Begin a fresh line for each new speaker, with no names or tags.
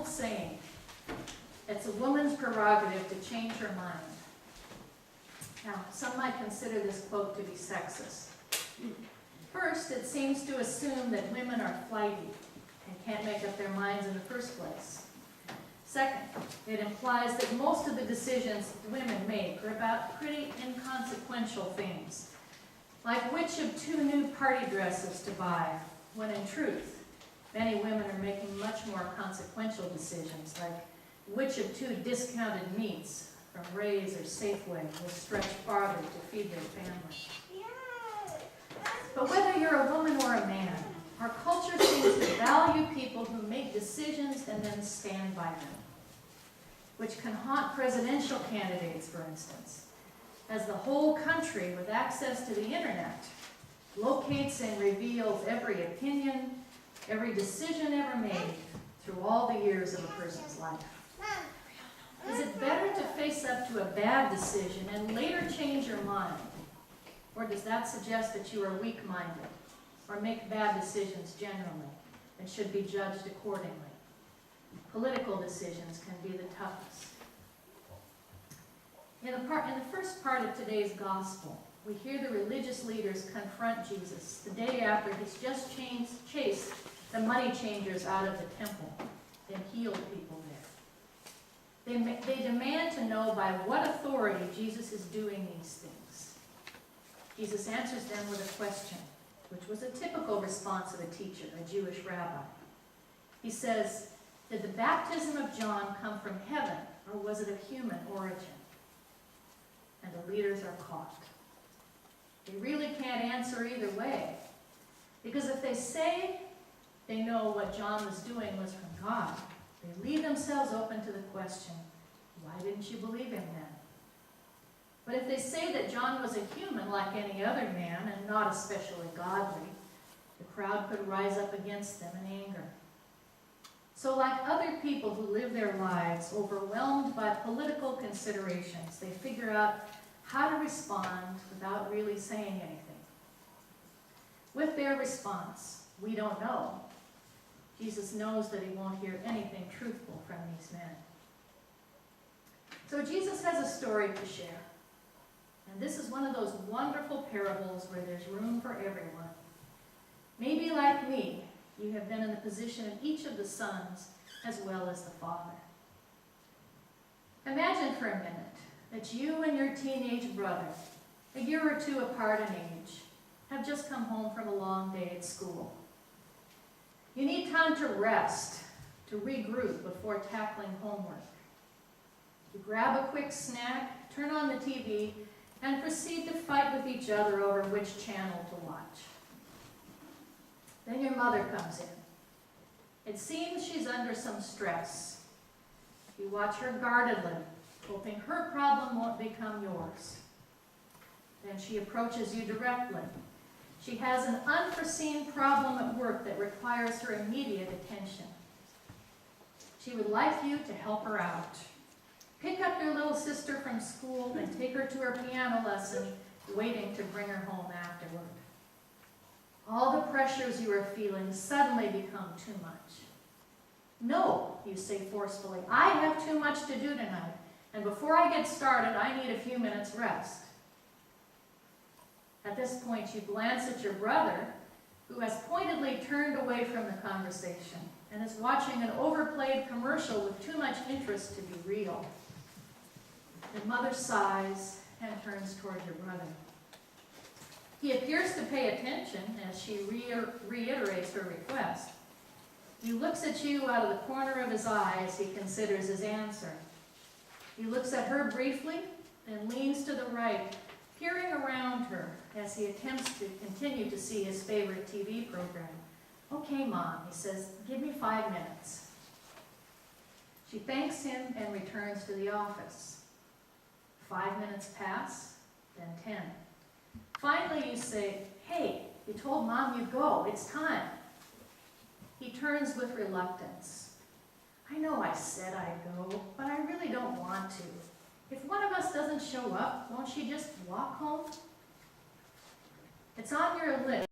old saying. It's a woman's prerogative to change her mind. Now, some might consider this quote to be sexist. First, it seems to assume that women are flighty and can't make up their minds in the first place. Second, it implies that most of the decisions women make are about pretty inconsequential things, like which of 2 new party dresses to buy, when in truth, many women are making much more consequential decisions, like which of 2 discounted meats from Ray's or Safeway will stretch farther to feed their family. But whether you're a woman or a man, our culture seems to value people who make decisions and then stand by them, which can haunt presidential candidates, for instance, as the whole country with access to the internet locates and reveals every opinion, every decision ever made through all the years of a person's life. Is it better to face up to a bad decision and later change your mind? Or does that suggest that you are weak-minded or make bad decisions generally and should be judged accordingly? Political decisions can be the toughest. In the first part of today's gospel, we hear the religious leaders confront Jesus the day after he's just chased the money changers out of the temple and healed people there. They demand to know by what authority Jesus is doing these things. Jesus answers them with a question, which was a typical response of a teacher, a Jewish rabbi. He says, "Did the baptism of John come from heaven, or was it of human origin?" And the leaders are caught. They really can't answer either way, because if they say they know what John was doing was from God, they leave themselves open to the question, why didn't you believe him then? But if they say that John was a human like any other man and not especially godly, the crowd could rise up against them in anger. So like other people who live their lives overwhelmed by political considerations, they figure out how to respond without really saying anything. With their response, "We don't know," Jesus knows that he won't hear anything truthful from these men. So Jesus has a story to share. And this is one of those wonderful parables where there's room for everyone. Maybe like me, you have been in the position of each of the sons as well as the father. Imagine for a minute that you and your teenage brother, a year or 2 apart in age, have just come home from a long day at school. You need time to rest, to regroup before tackling homework. You grab a quick snack, turn on the TV, and proceed to fight with each other over which channel to watch. Then your mother comes in. It seems she's under some stress. You watch her guardedly, hoping her problem won't become yours. Then she approaches you directly. She has an unforeseen problem at work that requires her immediate attention. She would like you to help her out. Pick up your little sister from school and take her to her piano lesson, waiting to bring her home afterward. All the pressures you are feeling suddenly become too much. "No," you say forcefully, "I have too much to do tonight, and before I get started, I need a few minutes rest." At this point, you glance at your brother, who has pointedly turned away from the conversation and is watching an overplayed commercial with too much interest to be real. Your mother sighs and turns toward your brother. He appears to pay attention as she reiterates her request. He looks at you out of the corner of his eye as he considers his answer. He looks at her briefly, then leans to the right, peering around her as he attempts to continue to see his favorite TV program. "Okay, Mom," he says, "give me 5 minutes." She thanks him and returns to the office. 5 minutes pass, then 10. Finally, you say, "Hey, you told Mom you'd go. It's time." He turns with reluctance. "I know I said I'd go, but I really don't want to. If one of us doesn't show up, won't she just walk home?" It's on your list